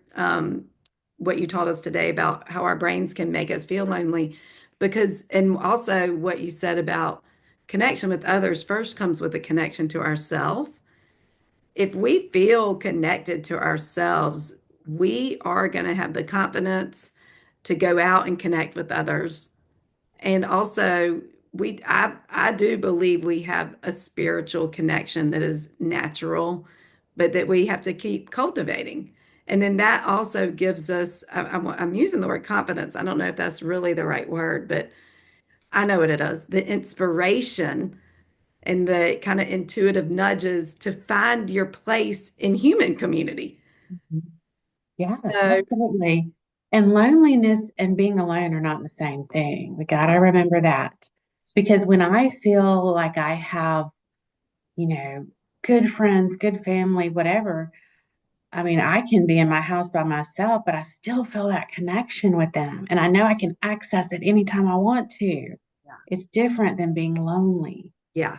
what you taught us today about how our brains can make us feel lonely. Because, and also what you said about connection with others first comes with a connection to ourself. If we feel connected to ourselves, we are going to have the confidence to go out and connect with others. And also, I do believe we have a spiritual connection that is natural, but that we have to keep cultivating. And then that also gives us, I'm using the word confidence. I don't know if that's really the right word, but I know what it is, the inspiration and the kind of intuitive nudges to find your place in human community. Yeah, So, absolutely. And loneliness and being alone are not the same thing. We got to remember that. Because when I feel like I have, you know, good friends, good family, whatever, I mean, I can be in my house by myself, but I still feel that connection with them. And I know I can access it anytime I want to. Yeah. It's different than being lonely. Yeah.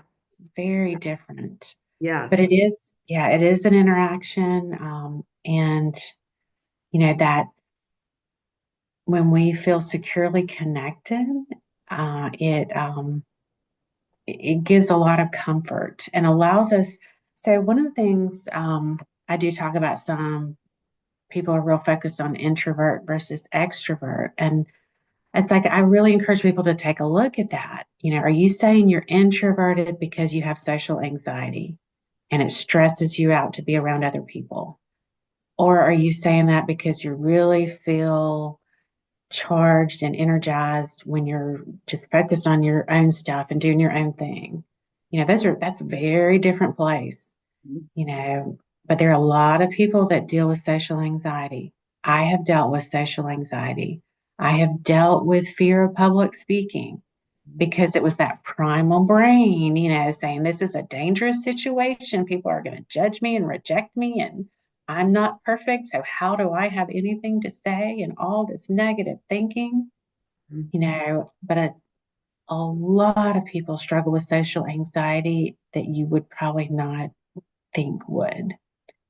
Very different. But Yes. it is, yeah, it is an interaction. And, that when we feel securely connected, uh, it, um, it gives a lot of comfort and allows us. So, one of the things I do talk about, some people are real focused on introvert versus extrovert. And it's like, I really encourage people to take a look at that. Are you saying you're introverted because you have social anxiety and it stresses you out to be around other people? Or are you saying that because you really feel charged and energized when you're just focused on your own stuff and doing your own thing? That's a very different place, you know, but there are a lot of people that deal with social anxiety. I have dealt with social anxiety. I have dealt with fear of public speaking because it was that primal brain, saying this is a dangerous situation. People are going to judge me and reject me, and I'm not perfect. So, how do I have anything to say? And all this negative thinking, but a lot of people struggle with social anxiety that you would probably not think would.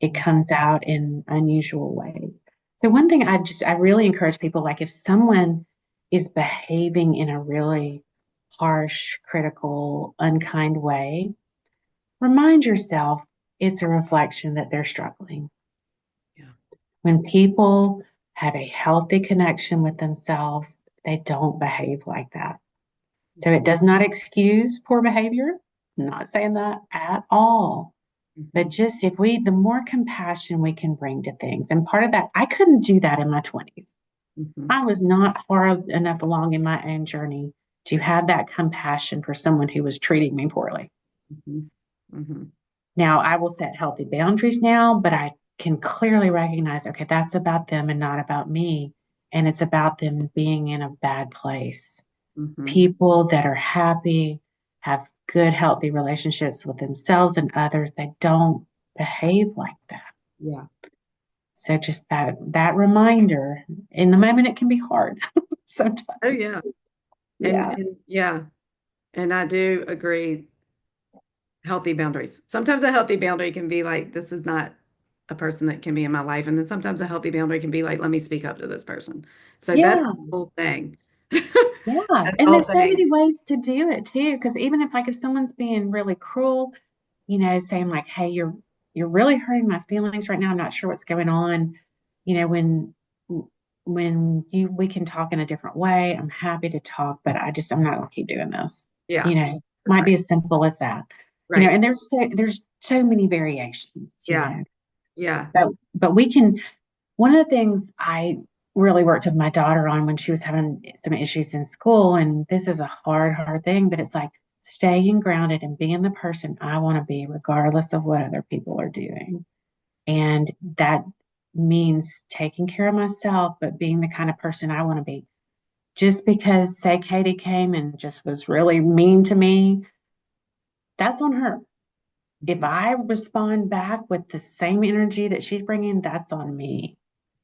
It comes out in unusual ways. So one thing I really encourage people, like if someone is behaving in a really harsh, critical, unkind way, remind yourself it's a reflection that they're struggling. Yeah. When people have a healthy connection with themselves, they don't behave like that. So it does not excuse poor behavior. I'm not saying that at all. But Mhm. just the more compassion we can bring to things. And part of that, I couldn't do that in my 20s. Mhm. I was not far enough along in my own journey to have that compassion for someone who was treating me poorly. Mhm. Mhm. Now, I will set healthy boundaries now, but I can clearly recognize, okay, that's about them and not about me. And it's about them being in a bad place. Mhm. People that are happy, have good, healthy relationships with themselves and others, they don't behave like that. Yeah. So just that reminder in the moment, it can be hard Oh, sometimes. yeah. Yeah. And yeah, and I do agree. Healthy boundaries. Sometimes a healthy boundary can be like, this is not a person that can be in my life. And then sometimes a healthy boundary can be like, let me speak up to this person. So that's Yeah. the whole thing. Yeah. That's the And whole there's so thing. many ways to do it too. Because even if someone's being really cruel, saying like, hey, you're really hurting my feelings right now. I'm not sure what's going on. You know, when we can talk in a different way, I'm happy to talk, but I'm not gonna keep doing this. Yeah, that's Might right. be as simple as that. Right. And there's so many variations, Yeah. Yeah. but we can. One of the things I really worked with my daughter on when she was having some issues in school, and this is a hard thing, but it's like staying grounded and being the person I want to be, regardless of what other people are doing. And that means taking care of myself, but being the kind of person I want to be. Just because, say, Katie came and just was really mean to me, that's on her. If Mhm. I respond back with the same energy that she's bringing, that's on me.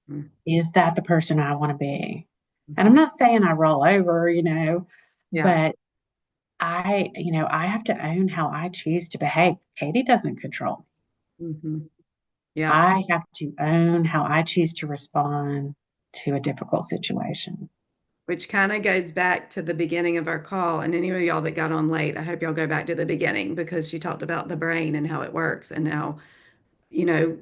Mhm. Is that the person I want to be? And I'm Mhm. not saying I roll over, Yeah. but I have to own how I choose to behave. Katie doesn't control me. Mhm. Yeah. I have to own how I choose to respond to a difficult situation. Which kind of goes back to the beginning of our call. And any of y'all that got on late, I hope y'all go back to the beginning because she talked about the brain and how it works and how you know,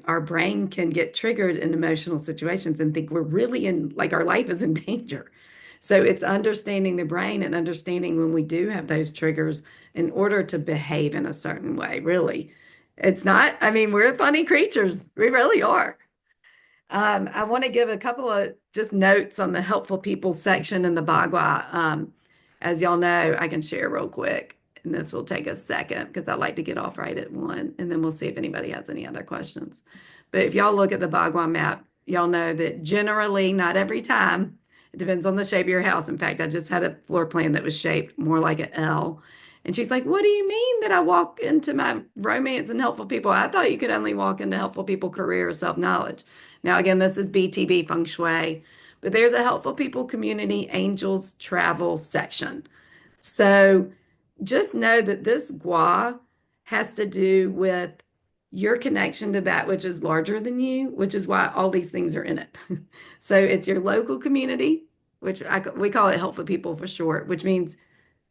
our brain can get triggered in emotional situations and think we're really like our life is in danger. So it's understanding the brain and understanding when we do have those triggers in order to behave in a certain way, really. It's not, I mean, we're funny creatures. We really are. I want to give a couple of just notes on the helpful people section in the Bagua. As y'all know, I can share real quick, and this will take a second because I like to get off right at one, and then we'll see if anybody has any other questions. But if y'all look at the Bagua map, y'all know that generally, not every time, it depends on the shape of your house. In fact, I just had a floor plan that was shaped more like an L. And she's like, what do you mean that I walk into my romance and helpful people? I thought you could only walk into helpful people, career, or self-knowledge. Now, again, this is BTB Feng Shui, but there's a helpful people community angels travel section. So just know that this gua has to do with your connection to that which is larger than you, which is why all these things are in it. So it's your local community, which we call it helpful people for short, which means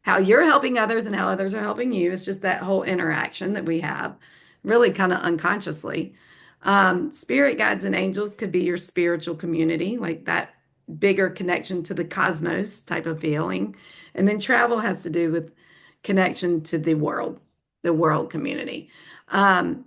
how you're helping others and how others are helping you. It's just that whole interaction that we have, really kind of unconsciously. Spirit guides and angels could be your spiritual community, like that bigger connection to the cosmos type of feeling. And then travel has to do with connection to the world community. Um,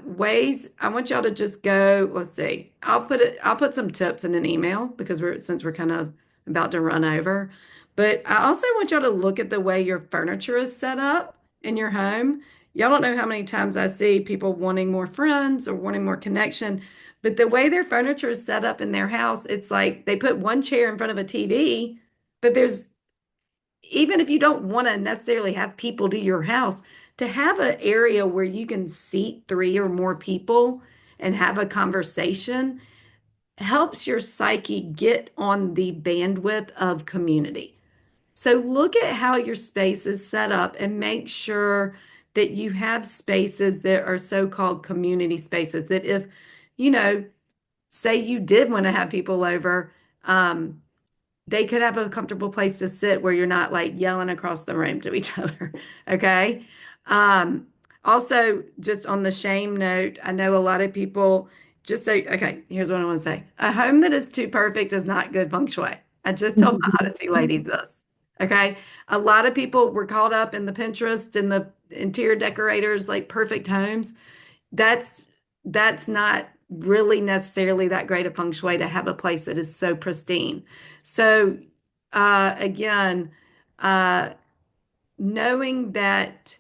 Ways I want y'all to just go, let's see. I'll put some tips in an email because since we're kind of about to run over. But I also want y'all to look at the way your furniture is set up in your home. Y'all don't know how many times I see people wanting more friends or wanting more connection, but the way their furniture is set up in their house, it's like they put one chair in front of a TV, but there's even if you don't want to necessarily have people to your house, to have an area where you can seat three or more people and have a conversation helps your psyche get on the bandwidth of community. So look at how your space is set up and make sure that you have spaces that are so-called community spaces that if, you know, say you did want to have people over, um, they could have a comfortable place to sit where you're not like yelling across the room to each other. Okay. Um, Also, just on the shame note, I know a lot of people just say, okay, here's what I want to say. A home that is too perfect is not good feng shui. I just told my Odyssey ladies this. Okay. A lot of people were caught up in the Pinterest and the interior decorators, like perfect homes. That's that's not really necessarily that great a feng shui to have a place that is so pristine. So again, uh, knowing that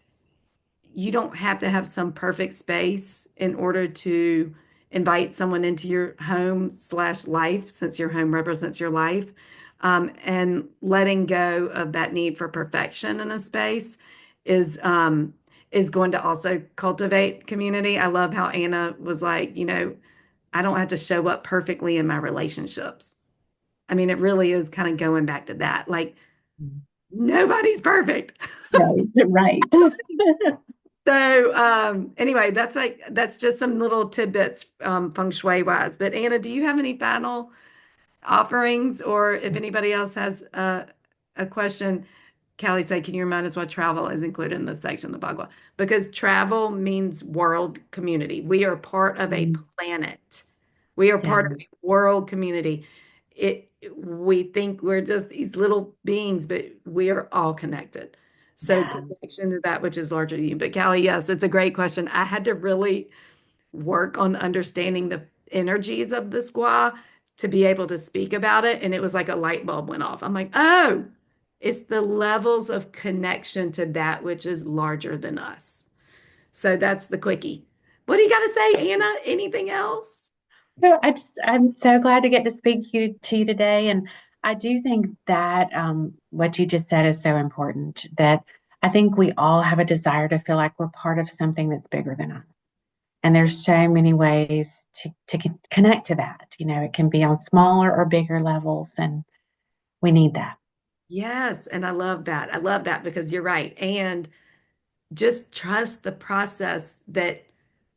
you don't have to have some perfect space in order to invite someone into your home slash life, since your home represents your life, and letting go of that need for perfection in a space is is going to also cultivate community. I love how Anna was like, I don't have to show up perfectly in my relationships. I mean, it really is kind of going back to that. Like, nobody's perfect. Right, right. So anyway, that's just some little tidbits feng shui wise. But Anna, do you have any final offerings, or if anybody else has a question? Callie said, can you remind us what travel is included in this section of the Bagua? Because travel means world community. We are part of a planet. We are Yeah, part of a world community. We think we're just these little beings, but we are all connected. So yeah, connection to that which is larger than you. But Callie, yes, it's a great question. I had to really work on understanding the energies of the squaw to be able to speak about it. And it was like a light bulb went off. I'm like, oh, it's the levels of connection to that which is larger than us. So that's the quickie. What do you got to say, Anna? Anything else? No, I'm so glad to get to speak to you today. And I do think that what you just said is so important, that I think we all have a desire to feel like we're part of something that's bigger than us. And there's so many ways to connect to that. It can be on smaller or bigger levels, and we need that. Yes, and I love that. I love that because you're right. And just trust the process that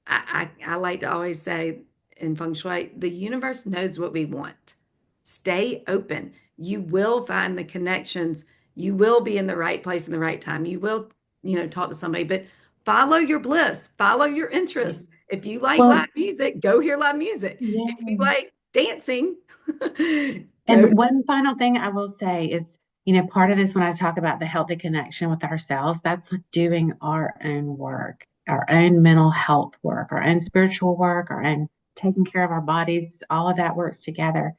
I like to always say in feng shui, the universe knows what we want. Stay open. You will find the connections. You will be in the right place in the right time. You will, talk to somebody, but follow your bliss, follow your Yeah. interests. If you like Well, live music, go hear live music. yeah. If you like dancing, go. And one final thing I will say is, part of this when I talk about the healthy connection with ourselves, that's doing our own work, our own mental health work, our own spiritual work, our own taking care of our bodies. All of that works together.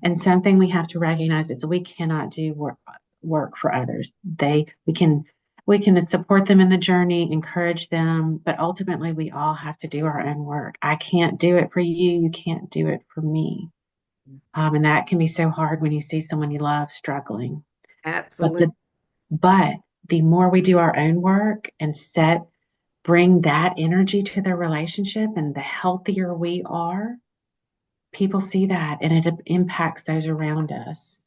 And something we have to recognize is we cannot do work for others. We can support them in the journey, encourage them, but ultimately we all have to do our own work. I can't do it for you. You can't do it for me. And that can be so hard when you see someone you love struggling. But Absolutely. the but the more we do our own work and bring that energy to the relationship, and the healthier we are, people see that and it impacts those around us.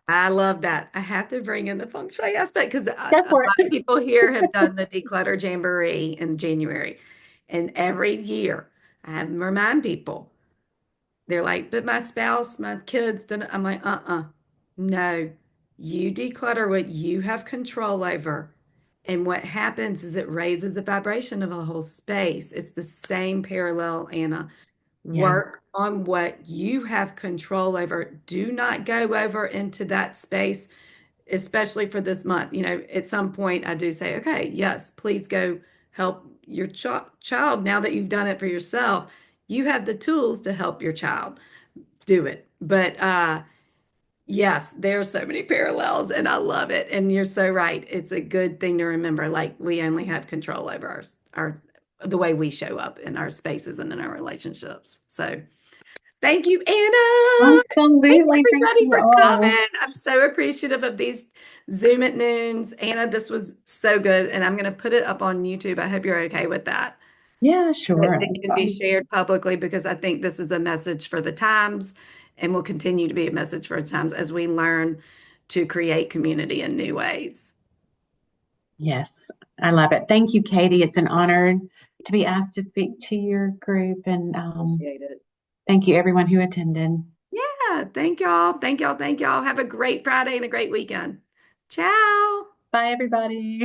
I love that. I have to bring in the feng shui aspect because a Go for lot of it. people here have done the declutter jamboree in January. And every year I have to remind people, they're like, but my spouse, my kids, then I'm like, no, you declutter what you have control over. And what happens is it raises the vibration of the whole space. It's the same parallel, Anna. Yeah. Work on what you have control over. Do not go over into that space, especially for this month. At some point, I do say, okay, yes, please go help your child. Now that you've done it for yourself, you have the tools to help your child do it. But yes, there are so many parallels, and I love it. And you're so right. It's a good thing to remember. Like we only have control over our the way we show up in our spaces and in our relationships. So. Thank you, Anna. Thanks, Absolutely. Thank everybody, you for all. coming. I'm so appreciative of these Zoom at noons. Anna, this was so good, and I'm going to put it up on YouTube. I hope you're okay with that. Yeah, That sure. it That's can be fine. shared publicly because I think this is a message for the times and will continue to be a message for the times as we learn to create community in new ways. Yes, I love it. Thank you, Katie. It's an honor to be asked to speak to your group. And Appreciate it. thank you, everyone who attended. Yeah, thank y'all. Thank y'all. Thank y'all. Have a great Friday and a great weekend. Ciao. Bye, everybody.